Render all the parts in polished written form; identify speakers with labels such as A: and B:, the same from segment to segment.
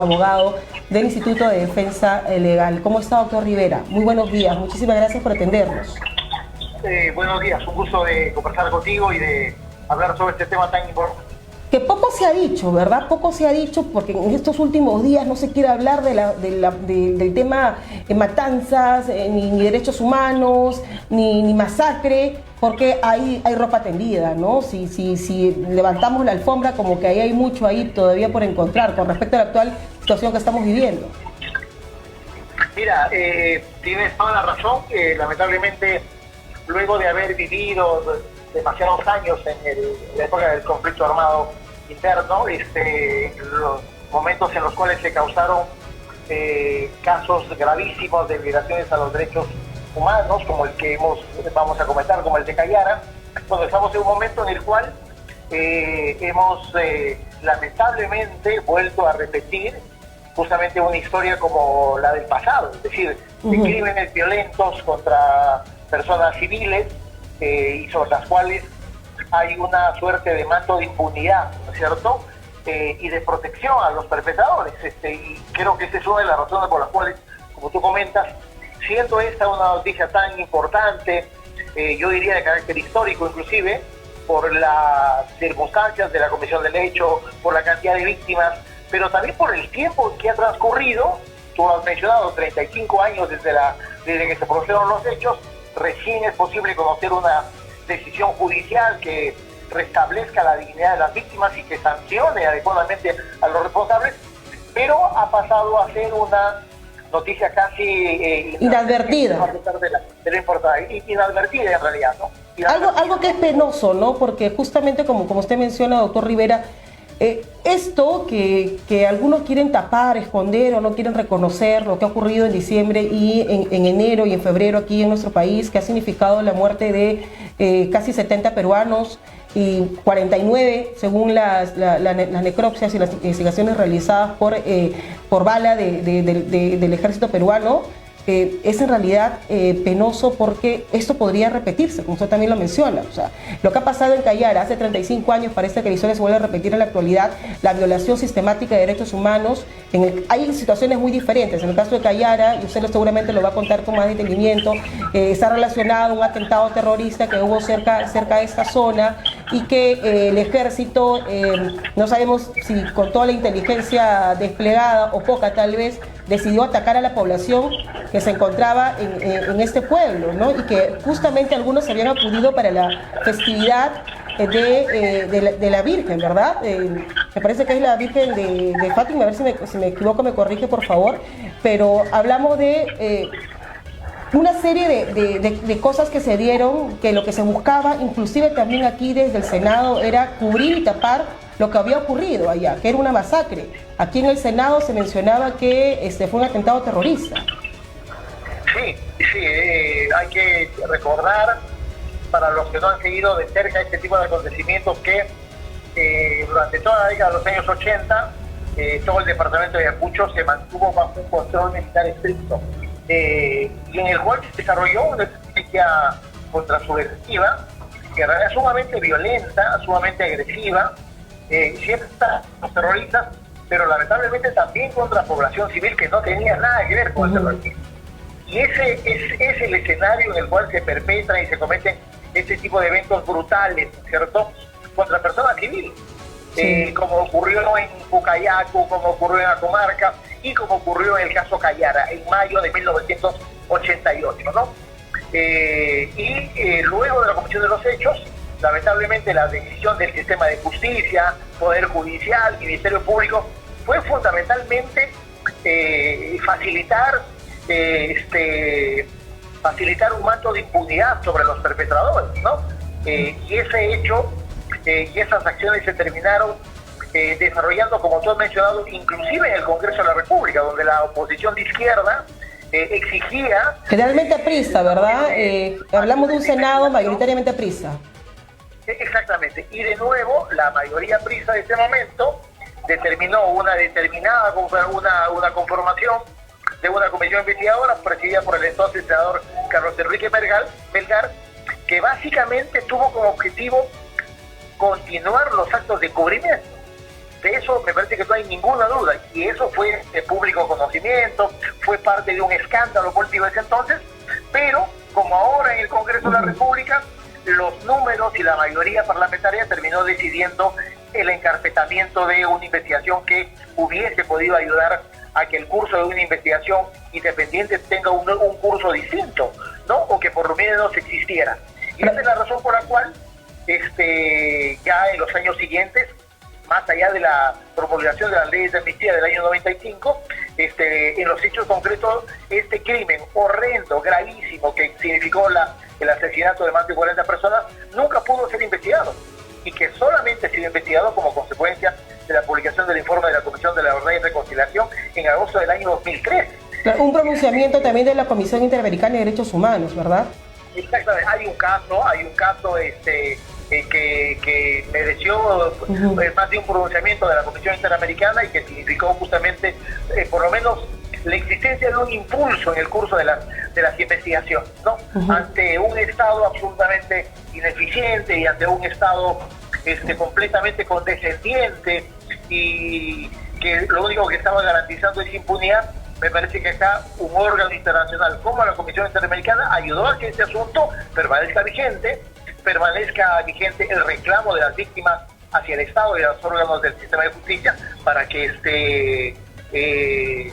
A: Abogado del Instituto de Defensa Legal. ¿Cómo está, doctor Rivera? Muy buenos días, muchísimas gracias por atendernos.
B: Buenos días, un gusto de conversar contigo y de hablar sobre este tema tan importante.
A: Que poco se ha dicho, ¿verdad? Poco se ha dicho porque en estos últimos días no se quiere hablar del tema matanzas, ni derechos humanos, ni masacre, porque hay ropa tendida, ¿no? Si levantamos la alfombra, como que ahí hay mucho ahí todavía por encontrar con respecto a la actual situación que estamos viviendo.
B: Mira, tienes toda la razón. Lamentablemente, luego de haber vivido demasiados años en la época del conflicto armado interno, los momentos en los cuales se causaron casos gravísimos de violaciones a los derechos humanos, como el que vamos a comentar, como el de Cayara, cuando estamos en un momento en el cual hemos lamentablemente vuelto a repetir justamente una historia como la del pasado, es decir, de crímenes violentos contra personas civiles y sobre las cuales hay una suerte de manto de impunidad, ¿no es cierto? Y de protección a los perpetradores. Y creo que esa es una de las razones por las cuales, como tú comentas, siendo esta una noticia tan importante, yo diría de carácter histórico inclusive, por las circunstancias de la comisión del hecho, por la cantidad de víctimas, pero también por el tiempo que ha transcurrido. Tú has mencionado 35 años desde que se produjeron los hechos. Recién es posible conocer una decisión judicial que restablezca la dignidad de las víctimas y que sancione adecuadamente a los responsables, pero ha pasado a ser una noticia casi
A: inadvertida.
B: De la importancia, inadvertida en realidad, ¿no?
A: Algo que es penoso, ¿no? Porque justamente como usted menciona, doctor Rivera, esto que algunos quieren tapar, esconder o no quieren reconocer lo que ha ocurrido en diciembre y en enero y en febrero aquí en nuestro país, que ha significado la muerte de casi 70 peruanos y 49 según las necropsias y las investigaciones realizadas por bala del ejército peruano. Es en realidad penoso porque esto podría repetirse, como usted también lo menciona. O sea, lo que ha pasado en Cayara hace 35 años parece que la historia se vuelve a repetir en la actualidad. La violación sistemática de derechos humanos, hay situaciones muy diferentes. En el caso de Cayara, y usted seguramente lo va a contar con más detenimiento, está relacionado a un atentado terrorista que hubo cerca de esta zona y que el ejército, no sabemos si con toda la inteligencia desplegada o poca tal vez, decidió atacar a la población que se encontraba en este pueblo, ¿no? Y que justamente algunos habían acudido para la festividad de la Virgen, ¿verdad? Me parece que es la Virgen de Fátima, a ver si me equivoco, me corrige por favor, pero hablamos de una serie de cosas que se dieron, que lo que se buscaba, inclusive también aquí desde el Senado, era cubrir y tapar lo que había ocurrido allá, que era una masacre. Aquí en el Senado se mencionaba que fue un atentado terrorista.
B: Sí, hay que recordar, para los que no han seguido de cerca este tipo de acontecimientos, que durante toda la década de los años 80, todo el departamento de Ayacucho se mantuvo bajo un control militar estricto, y en el cual se desarrolló una estrategia contrasubversiva, que en realidad es sumamente violenta, sumamente agresiva, siempre están los terroristas, pero lamentablemente también contra población civil que no tenía nada que ver con el terrorismo. Y ese es el escenario en el cual se perpetran y se cometen este tipo de eventos brutales, ¿cierto?, contra personas civiles, sí. Como ocurrió en Pucayacu, como ocurrió en la comarca y como ocurrió en el caso Cayara en mayo de 1988, ¿no? Luego de la comisión de los hechos, lamentablemente la decisión del sistema de justicia, Poder Judicial, Ministerio Público, fue fundamentalmente facilitar un manto de impunidad sobre los perpetradores, ¿no? Y ese hecho y esas acciones se terminaron desarrollando, como tú has mencionado, inclusive en el Congreso de la República, donde la oposición de izquierda exigía...
A: Generalmente aprista, ¿verdad? Hablamos de un Senado mayoritariamente aprista.
B: Exactamente. Y de nuevo, la mayoría aprista de este momento determinó una conformación de una comisión investigadora presidida por el entonces senador Carlos Enrique Melgar, que básicamente tuvo como objetivo continuar los actos de cubrimiento. De eso me parece que no hay ninguna duda, y eso fue de público conocimiento, fue parte de un escándalo político de ese entonces, pero como ahora en el Congreso de la República, los números y la mayoría parlamentaria terminó decidiendo el encarpetamiento de una investigación que hubiese podido ayudar a que el curso de una investigación independiente tenga un curso distinto, ¿no? O que por lo menos existiera. Y esa es la razón por la cual ya en los años siguientes, más allá de la promulgación de las leyes de amnistía del año 95, en los hechos concretos, este crimen horrendo, gravísimo, que significó el asesinato de más de 40 personas, nunca pudo ser investigado, y que solamente ha sido investigado como consecuencia de la publicación del informe de la Comisión de la Verdad y Reconciliación en agosto del año 2003.
A: Un pronunciamiento también de la Comisión Interamericana de Derechos Humanos, ¿verdad?
B: Exactamente, hay un caso que mereció más de un pronunciamiento de la Comisión Interamericana y que significó justamente, por lo menos, la existencia de un impulso en el curso de las investigaciones, ¿no? Ante un Estado absolutamente ineficiente y ante un Estado completamente condescendiente y que lo único que estaba garantizando es impunidad, me parece que acá un órgano internacional como la Comisión Interamericana ayudó a que este asunto permanezca vigente el reclamo de las víctimas hacia el Estado y los órganos del sistema de justicia para que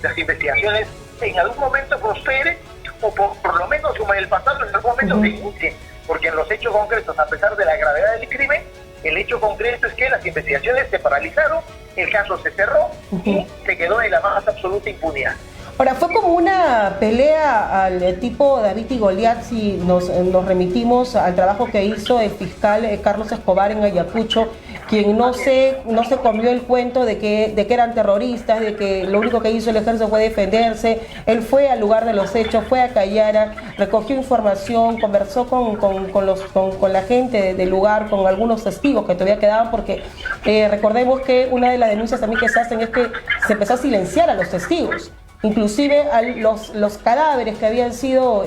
B: las investigaciones en algún momento prosperen o por lo menos como en el pasado en algún momento se inicien, porque en los hechos concretos, a pesar de la gravedad del crimen, el hecho concreto es que las investigaciones se paralizaron, el caso se cerró y se quedó en la más absoluta impunidad.
A: Ahora, fue como una pelea al tipo David y Goliat si nos remitimos al trabajo que hizo el fiscal Carlos Escobar en Ayacucho, quien no se comió el cuento de que eran terroristas, de que lo único que hizo el ejército fue defenderse. Él fue al lugar de los hechos, fue a Cayara, recogió información, conversó con la gente del lugar, con algunos testigos que todavía quedaban, porque recordemos que una de las denuncias también que se hacen es que se empezó a silenciar a los testigos. Inclusive los cadáveres que habían sido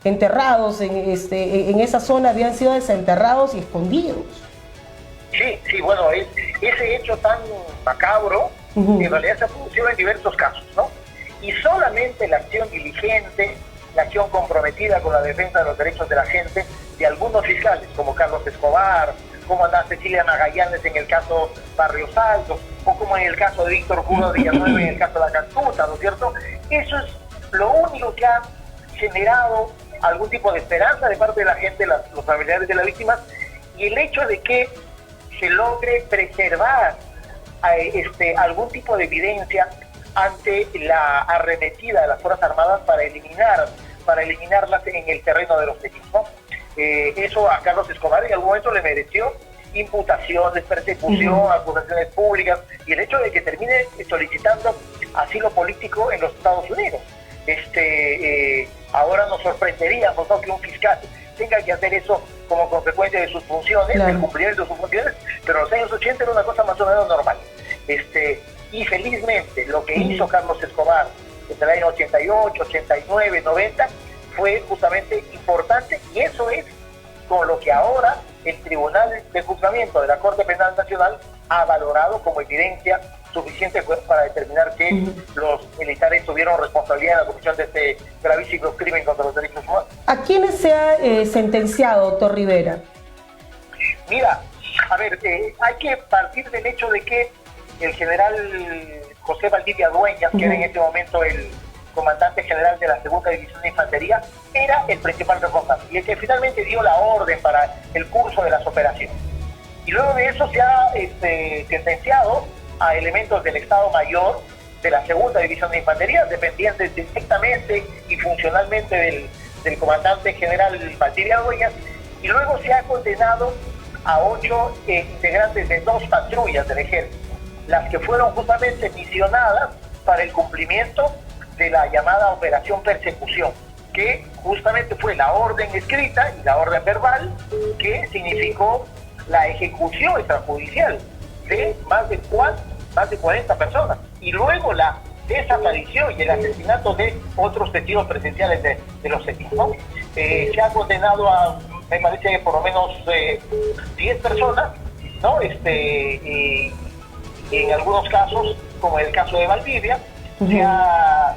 A: enterrados en esa zona habían sido desenterrados y escondidos.
B: Sí, bueno, ese hecho tan macabro en realidad se ha producido en diversos casos, ¿no? Y solamente la acción diligente, la acción comprometida con la defensa de los derechos de la gente de algunos fiscales, como Carlos Escobar, como Ana Cecilia Magallanes en el caso Barrios Altos, o como en el caso de Víctor Hugo Villanueva en el caso de la Cantuta, ¿no es cierto? Eso es lo único que ha generado algún tipo de esperanza de parte de la gente, los familiares de las víctimas, y el hecho de que se logre preservar algún tipo de evidencia ante la arremetida de las Fuerzas Armadas para eliminarlas en el terreno de los hechos, ¿no? Eso a Carlos Escobar en algún momento le mereció imputaciones, persecución, acusaciones públicas y el hecho de que termine solicitando asilo político en los Estados Unidos. Ahora nos sorprendería, ¿no?, que un fiscal tenga que hacer eso como consecuencia de sus funciones, del cumplimiento de sus funciones, pero en los años 80 era una cosa más o menos normal. Y felizmente lo que hizo Carlos Escobar entre el año 88, 89, 90 fue justamente importante, y eso es con lo que ahora el Tribunal de Juzgamiento de la Corte Penal Nacional ha valorado como evidencia suficiente para determinar que los militares tuvieron responsabilidad en la comisión de este gravísimo crimen contra los derechos humanos.
A: ¿A quiénes se ha sentenciado, doctor Rivera?
B: Mira, a ver, hay que partir del hecho de que el general José Valdivia Dueñas, que era en ese momento el comandante general de la Segunda División de Infantería, era el principal responsable y el que finalmente dio la orden para el curso de las operaciones. Y luego de eso se ha sentenciado a elementos del Estado Mayor de la Segunda División de Infantería, dependientes directamente y funcionalmente del comandante general Valdivia Dueñas, y luego se ha condenado a 8 integrantes de 2 patrullas del ejército, las que fueron justamente misionadas para el cumplimiento de la llamada Operación Persecución, que justamente fue la orden escrita y la orden verbal que significó la ejecución extrajudicial de más de 40 personas, y luego la desaparición y el asesinato de otros testigos presenciales de los hechos, ¿no? Se ha condenado a, me parece, por lo menos 10 personas, ¿no? Y En algunos casos, como en el caso de Valdivia, se ha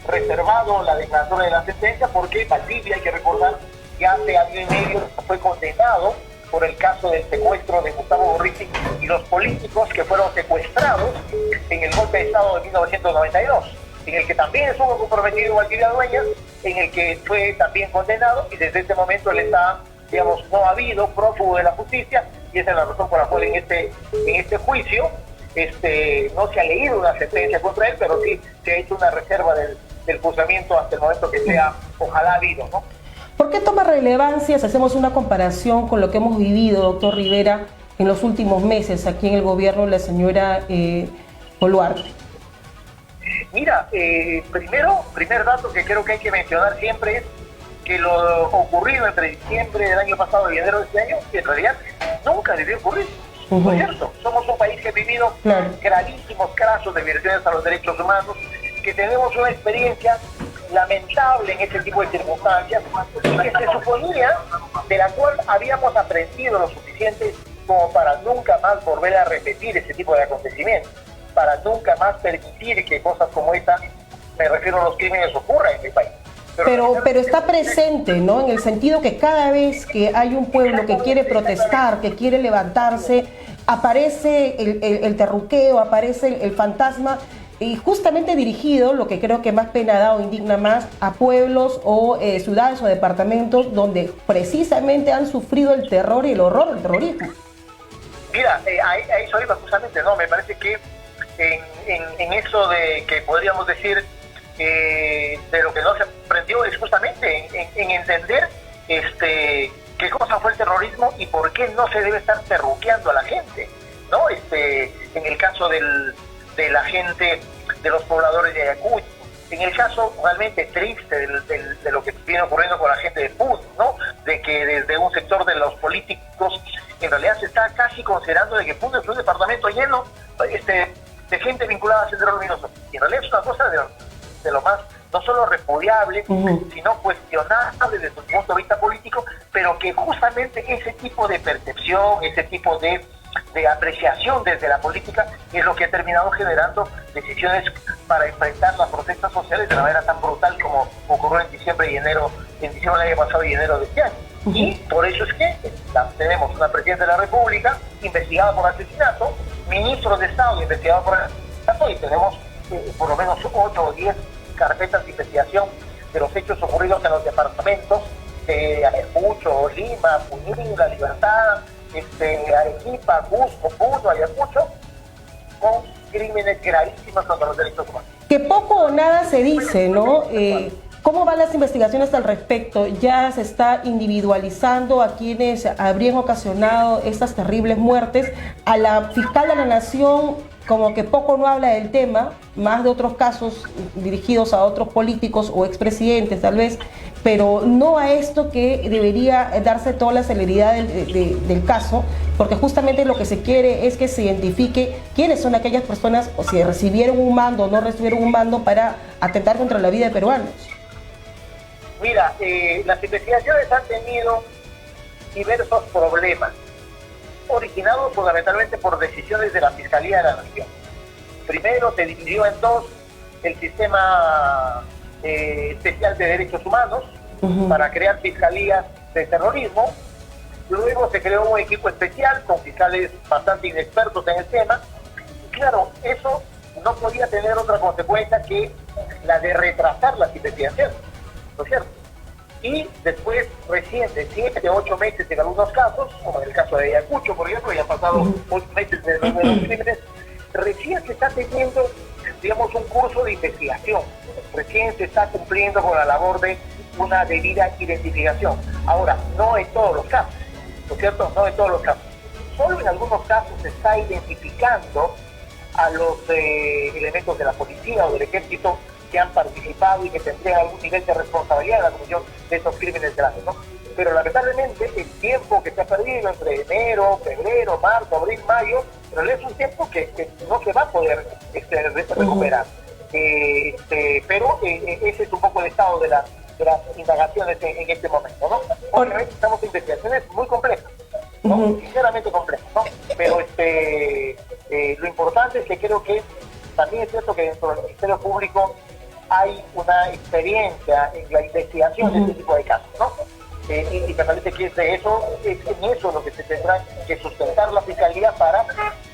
B: reservado la declaratoria de la sentencia porque Valdivia, hay que recordar, ya hace año y medio fue condenado por el caso del secuestro de Gustavo Gorriti y los políticos que fueron secuestrados en el golpe de Estado de 1992, en el que también estuvo comprometido Valdivia Dueñas, en el que fue también condenado, y desde este momento él está, digamos, no ha habido prófugo de la justicia, y esa es la razón por la cual en este juicio no se ha leído una sentencia contra él, pero sí se ha hecho una reserva del juzgamiento hasta el momento que sea, ojalá habido, ¿no?
A: ¿Por qué toma relevancia si hacemos una comparación con lo que hemos vivido, doctor Rivera, en los últimos meses aquí en el gobierno de la señora Boluarte?
B: Mira, primer dato que creo que hay que mencionar siempre es que lo ocurrido entre diciembre del año pasado y enero de este año, en realidad nunca debió ocurrir. ¿No es cierto? Somos un país que ha vivido gravísimos casos de violaciones a los derechos humanos, que tenemos una experiencia lamentable en este tipo de circunstancias, y que se suponía de la cual habíamos aprendido lo suficiente como para nunca más volver a repetir ese tipo de acontecimientos, para nunca más permitir que cosas como esta, me refiero a los crímenes, ocurran en el país.
A: Pero está presente, ¿no? En el sentido que cada vez que hay un pueblo que quiere protestar, que quiere levantarse, aparece el terruqueo, aparece el fantasma, y justamente dirigido, lo que creo que más pena da o indigna más, a pueblos o ciudades o departamentos donde precisamente han sufrido el terror y el horror del terrorismo.
B: Mira, a eso iba justamente, ¿no? Me parece que en eso de que podríamos decir de lo que no se aprendió es justamente en entender qué cosa fue el terrorismo y por qué no se debe estar terruqueando a la gente, ¿no? En el caso de la gente, de los pobladores de Ayacucho, en el caso realmente triste de lo que viene ocurriendo con la gente de PUD, ¿no? De que desde un sector de los políticos en realidad se está casi considerando de que PUD es un departamento lleno de gente vinculada al Sendero Luminoso, y en realidad es una cosa de lo más, no solo repudiable, sino cuestionable desde un punto de vista político, pero que justamente ese tipo de percepción, ese tipo de apreciación desde la política es lo que ha terminado generando decisiones para enfrentar las protestas sociales de la manera tan brutal como ocurrió en diciembre del año pasado y enero de este año. Y por eso es que tenemos una presidenta de la República investigada por asesinato, ministros de Estado investigados por asesinato, y tenemos por lo menos 8 o 10 carpetas de investigación de los hechos ocurridos en los departamentos de Ayacucho, Lima, Junín, La Libertad, Arequipa, Cusco, Puno, Ayacucho, con crímenes gravísimos contra los derechos humanos.
A: Que poco o nada se dice, ¿no? ¿Cómo van las investigaciones al respecto? ¿Ya se está individualizando a quienes habrían ocasionado estas terribles muertes? A la fiscal de la Nación como que poco no habla del tema, más de otros casos dirigidos a otros políticos o expresidentes tal vez, pero no a esto que debería darse toda la celeridad del caso, porque justamente lo que se quiere es que se identifique quiénes son aquellas personas, o si recibieron un mando o no recibieron un mando para atentar contra la vida de peruanos.
B: Mira, las investigaciones han tenido diversos problemas, originados fundamentalmente por decisiones de la Fiscalía de la Nación. Primero se dividió en dos el sistema especial de derechos humanos para crear fiscalías de terrorismo. Luego se creó un equipo especial con fiscales bastante inexpertos en el tema. Y claro, eso no podía tener otra consecuencia que la de retrasar las investigaciones, ¿no es cierto? Y después, recién de 7 o 8 meses en algunos casos, como en el caso de Ayacucho, por ejemplo, ya han pasado 8 meses de los crímenes, recién se está teniendo, digamos, un curso de investigación, recién se está cumpliendo con la labor de una debida identificación. Ahora, no en todos los casos, ¿no es cierto? No en todos los casos. Solo en algunos casos se está identificando a los elementos de la policía o del ejército que han participado y que tendrían algún nivel de responsabilidad en la comisión de esos crímenes grandes, ¿no? Pero lamentablemente el tiempo que se ha perdido entre enero, febrero, marzo, abril, mayo, pero es un tiempo que no se va a poder recuperar. Pero ese es un poco el estado de las indagaciones en este momento, ¿no? Obviamente estamos en investigaciones muy complejas, ¿no? Sinceramente complejas, ¿no? Pero Lo importante es que creo que también es cierto que dentro del Ministerio Público hay una experiencia en la investigación de este tipo de casos, ¿no? Y me parece que es en eso lo que se tendrá que sustentar la Fiscalía para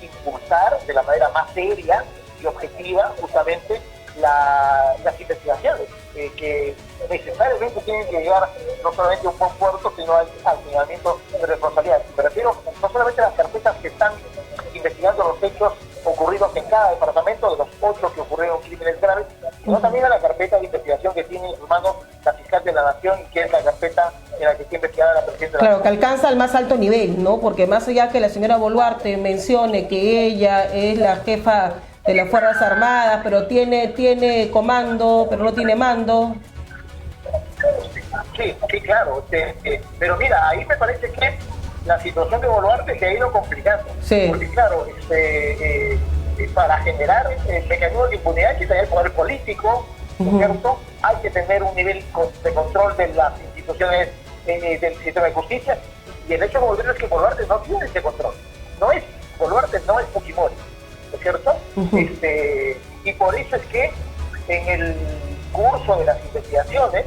B: impulsar de la manera más seria y objetiva justamente las investigaciones que necesariamente tienen que llevar no solamente a un buen puerto, sino al señalamiento de responsabilidad. Me refiero no solamente a las carpetas que están investigando los hechos ocurridos en cada departamento, de los 8 que ocurrieron crímenes graves, sino también a la carpeta de investigación que tiene en sus manos la fiscal de la Nación, y que es la carpeta en la que está investigada la presidenta de la
A: Claro, que alcanza al más alto nivel, ¿no? Porque más allá que la señora Boluarte mencione que ella es la jefa de las Fuerzas Armadas, pero tiene comando, pero no tiene mando.
B: Sí, claro. Pero mira, ahí me parece que la situación de Boluarte se ha ido complicando.
A: Sí.
B: Porque claro, para generar mecanismos de impunidad que sea el poder político, ¿no es cierto? Hay que tener un nivel de control de las instituciones del sistema de justicia, y el hecho de Boluarte es que Boluarte no tiene ese control. Boluarte no es Fujimori, ¿no es cierto? Y por eso es que en el curso de las investigaciones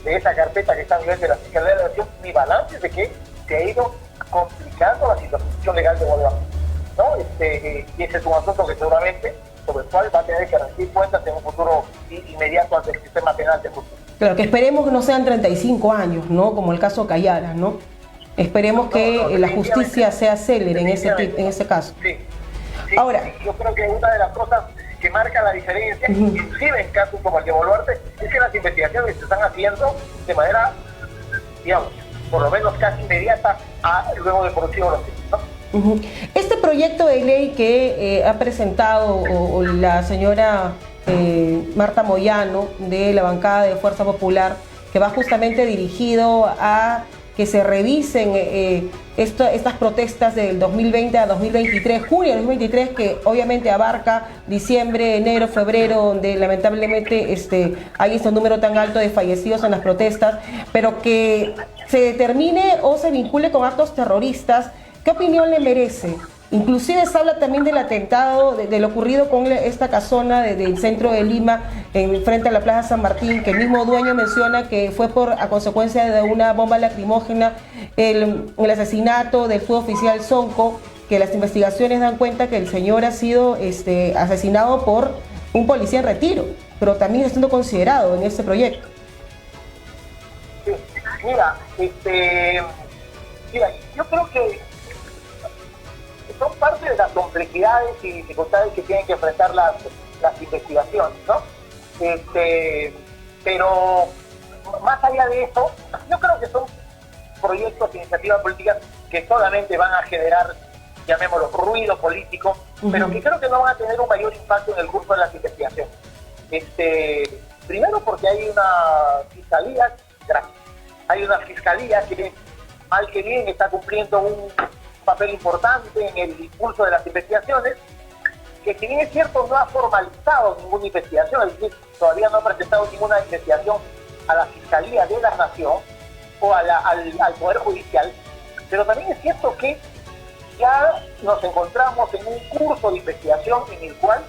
B: de esa carpeta que está a nivel de la Fiscalía de la Nación, mi balance es de que se ha ido complicando la situación legal de Boluarte, ¿no? Y ese es un asunto que seguramente sobre el cual va a tener que rendir cuentas en un futuro inmediato ante el sistema penal de justicia.
A: Claro, que esperemos que no sean 35 años, ¿no? Como el caso Cayara, ¿no? Esperemos que la justicia sea célere en ese caso.
B: Sí.
A: Ahora,
B: yo creo que una de las cosas que marca la diferencia, inclusive en casos como el de Boluarte, es que las investigaciones se están haciendo de manera, digamos, por lo menos casi inmediata luego de producido los hechos, ¿no?
A: Este proyecto de ley que ha presentado la señora Marta Moyano de la bancada de Fuerza Popular, que va justamente dirigido a que se revisen estas protestas del 2020 a 2023, junio de 2023, que obviamente abarca diciembre, enero, febrero, donde lamentablemente hay este número tan alto de fallecidos en las protestas, pero que se determine o se vincule con actos terroristas. ¿Qué opinión le merece? Inclusive se habla también del atentado, de lo ocurrido con esta casona del centro de Lima, frente a la Plaza San Martín, que el mismo dueño menciona que fue a consecuencia de una bomba lacrimógena, el asesinato del suboficial Sonco, que las investigaciones dan cuenta que el señor ha sido asesinado por un policía en retiro, pero también está siendo considerado en este proyecto.
B: Sí. Mira, yo creo que son parte de las complejidades y dificultades que tienen que enfrentar las investigaciones, ¿no? Pero más allá de eso, yo creo que son proyectos, iniciativas políticas que solamente van a generar, llamémoslo, ruido político, pero que creo que no van a tener un mayor impacto en el curso de las investigaciones. Primero porque hay una fiscalía que mal que bien está cumpliendo un papel importante en el impulso de las investigaciones, que si bien es cierto no ha formalizado ninguna investigación, es decir, todavía no ha presentado ninguna investigación a la Fiscalía de la Nación o al Poder Judicial, pero también es cierto que ya nos encontramos en un curso de investigación en el cual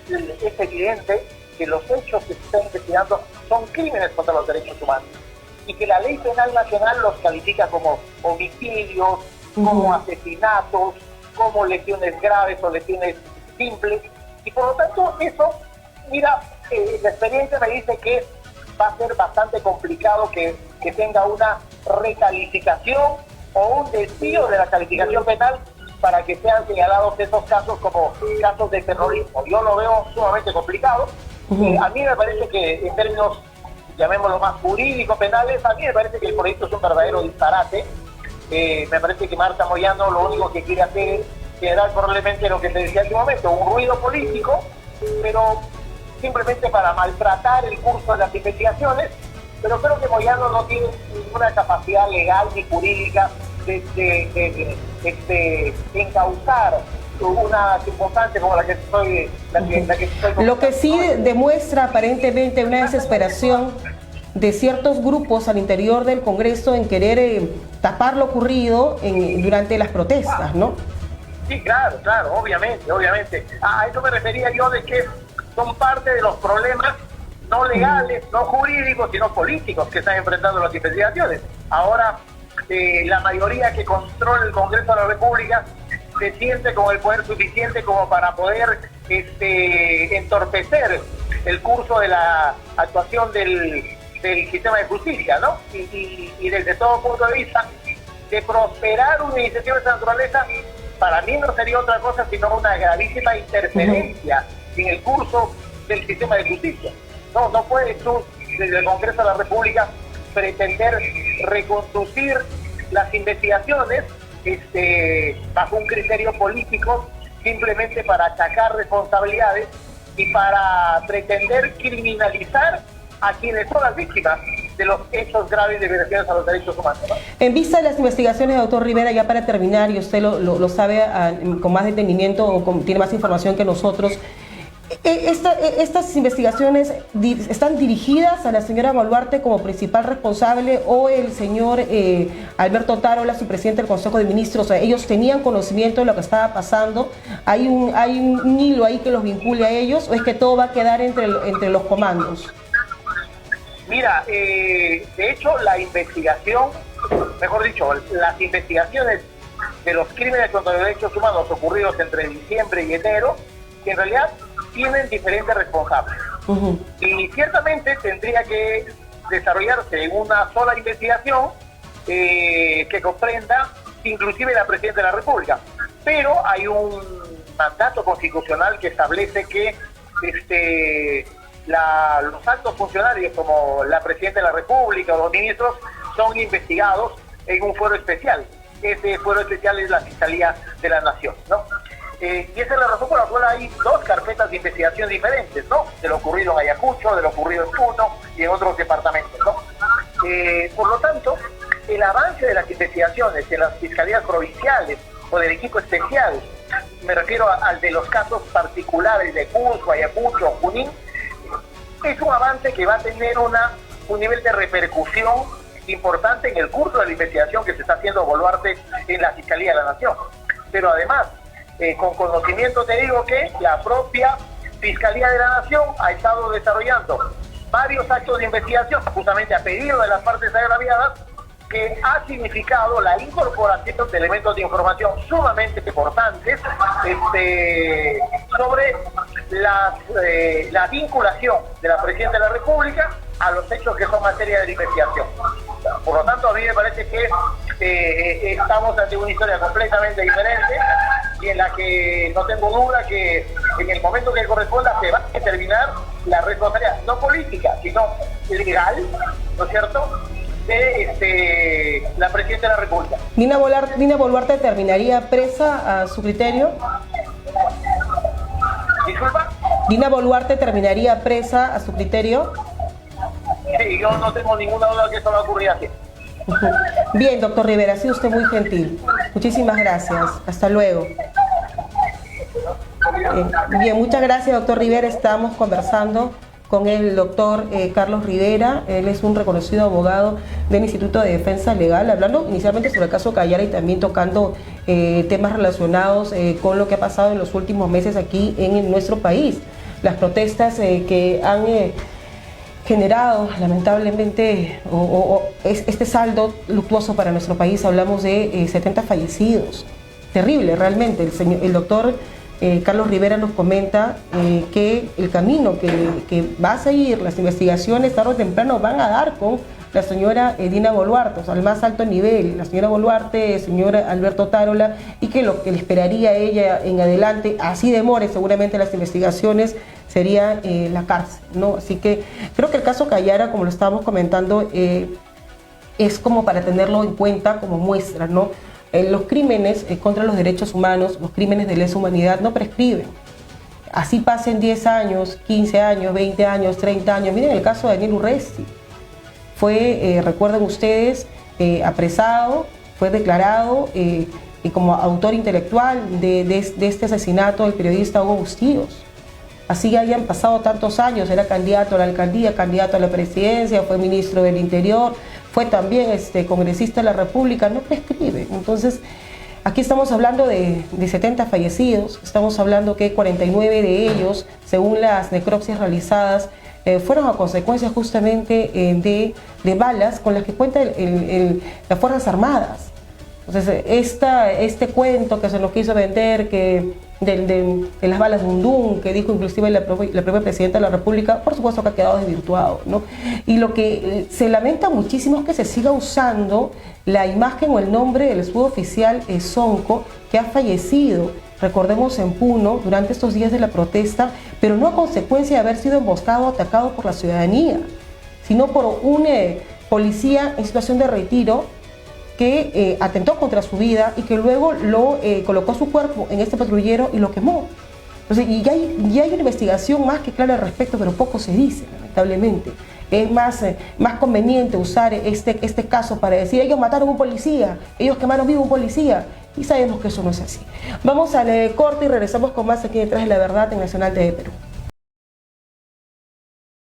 B: es evidente que los hechos que se están investigando son crímenes contra los derechos humanos, y que la ley penal nacional los califica como homicidios, como asesinatos, como lesiones graves o lesiones simples, y por lo tanto eso, mira, la experiencia me dice que va a ser bastante complicado que tenga una recalificación o un desvío de la calificación penal para que sean señalados esos casos como casos de terrorismo. Yo lo veo sumamente complicado. A mí me parece que en términos, llamémoslo más jurídicos, penales, a mí me parece que el proyecto es un verdadero disparate. Me parece que Marta Moyano lo único que quiere hacer es generar probablemente lo que te decía hace un momento, un ruido político, pero simplemente para maltratar el curso de las investigaciones. Pero creo que Moyano no tiene ninguna capacidad legal ni jurídica de encauzar una circunstancia como la que estoy
A: Lo que sí demuestra aparentemente una desesperación de ciertos grupos al interior del Congreso en querer tapar lo ocurrido durante las protestas, ¿no?
B: Sí, claro, claro, obviamente, obviamente. A eso me refería yo, de que son parte de los problemas no legales, no jurídicos, sino políticos que están enfrentando las investigaciones. Ahora, la mayoría que controla el Congreso de la República se siente con el poder suficiente como para poder entorpecer el curso de la actuación del sistema de justicia, ¿no? Y desde todo punto de vista, de prosperar una iniciativa de esa naturaleza, para mí no sería otra cosa sino una gravísima interferencia en el curso del sistema de justicia. No puedes tú, desde el Congreso de la República, pretender reconducir las investigaciones bajo un criterio político, simplemente para atacar responsabilidades y para pretender criminalizar a quienes son las víctimas de los hechos graves de violaciones a los derechos humanos, ¿no?
A: En vista de las investigaciones, doctor Rivera, ya para terminar, y usted lo sabe con más detenimiento o tiene más información que nosotros, ¿estas investigaciones están dirigidas a la señora Boluarte como principal responsable o el señor Alberto Tarola, su presidente del Consejo de Ministros? O sea, ellos tenían conocimiento de lo que estaba pasando. ¿Hay un hilo ahí que los vincule a ellos o es que todo va a quedar entre los comandos?
B: Mira, de hecho, la investigación, mejor dicho, las investigaciones de los crímenes contra los derechos humanos ocurridos entre diciembre y enero, que en realidad tienen diferentes responsables. Y ciertamente tendría que desarrollarse una sola investigación que comprenda inclusive la Presidenta de la República. Pero hay un mandato constitucional que establece que los altos funcionarios como la Presidenta de la República o los ministros son investigados en un fuero especial. Ese fuero especial es la Fiscalía de la Nación, ¿no? Y esa es la razón por la cual hay dos carpetas de investigación diferentes, ¿no? De lo ocurrido en Ayacucho, de lo ocurrido en Puno y en otros departamentos, ¿no? Por lo tanto, el avance de las investigaciones en las fiscalías provinciales o del equipo especial, me refiero al de los casos particulares de Cusco, Ayacucho, Junín, es un avance que va a tener un nivel de repercusión importante en el curso de la investigación que se está haciendo Boluarte en la Fiscalía de la Nación. Pero además, con conocimiento te digo que la propia Fiscalía de la Nación ha estado desarrollando varios actos de investigación, justamente a pedido de las partes agraviadas, que ha significado la incorporación de elementos de información sumamente importantes sobre la vinculación de la Presidenta de la República a los hechos que son materia de investigación. Por lo tanto, a mí me parece que estamos ante una historia completamente diferente y en la que no tengo duda que en el momento que corresponda se va a determinar la responsabilidad, no política, sino legal, ¿no es cierto?, de la Presidenta de la República.
A: ¿Dina Boluarte terminaría presa a su criterio?
B: ¿Disculpa?
A: ¿Dina Boluarte terminaría presa a su criterio?
B: Sí, yo no tengo ninguna duda que eso va a ocurrir así.
A: Bien, doctor Rivera, ha sido usted muy gentil. Muchísimas gracias. Hasta luego. Bien, muchas gracias, doctor Rivera. Estamos conversando con el doctor Carlos Rivera. Él es un reconocido abogado del Instituto de Defensa Legal, hablando inicialmente sobre el caso Callara y también tocando temas relacionados con lo que ha pasado en los últimos meses aquí en nuestro país. Las protestas que han generado lamentablemente este saldo luctuoso para nuestro país. Hablamos de 70 fallecidos. Terrible realmente. El doctor Carlos Rivera nos comenta que el camino que va a seguir las investigaciones tarde o temprano van a dar con la señora Dina Boluarte, o sea, al más alto nivel, la señora Boluarte, el señor Alberto Tarola, y que lo que le esperaría a ella en adelante, así demore seguramente las investigaciones, sería la cárcel, ¿no? Así que creo que el caso Callara, como lo estábamos comentando, es como para tenerlo en cuenta como muestra, ¿no? Los crímenes contra los derechos humanos, los crímenes de lesa humanidad no prescriben. Así pasen 10 años, 15 años, 20 años, 30 años. Miren el caso de Daniel Urresti. Fue, recuerden ustedes, apresado, fue declarado como autor intelectual de este asesinato del periodista Hugo Bustíos. Así hayan pasado tantos años, era candidato a la alcaldía, candidato a la presidencia, fue ministro del Interior, fue también congresista de la República, no prescribe. Entonces, Aquí estamos hablando de 70 fallecidos, estamos hablando que 49 de ellos, según las necropsias realizadas, fueron a consecuencia justamente de balas con las que cuentan las Fuerzas Armadas. Entonces, este cuento que se nos quiso vender, de las balas de Undún, que dijo inclusive la propia Presidenta de la República, por supuesto que ha quedado desvirtuado, ¿no? Y lo que se lamenta muchísimo es que se siga usando la imagen o el nombre del suboficial Sonko, que ha fallecido, recordemos, en Puno durante estos días de la protesta, pero no a consecuencia de haber sido emboscado o atacado por la ciudadanía, sino por un policía en situación de retiro que atentó contra su vida y que luego colocó su cuerpo en este patrullero y lo quemó. Entonces, y ya hay una investigación más que clara al respecto, pero poco se dice, lamentablemente. Es más conveniente usar este caso para decir, ellos mataron a un policía, ellos quemaron vivo a un policía, y sabemos que eso no es así. Vamos al corte y regresamos con más aquí Detrás de la Verdad en Nacional TV Perú.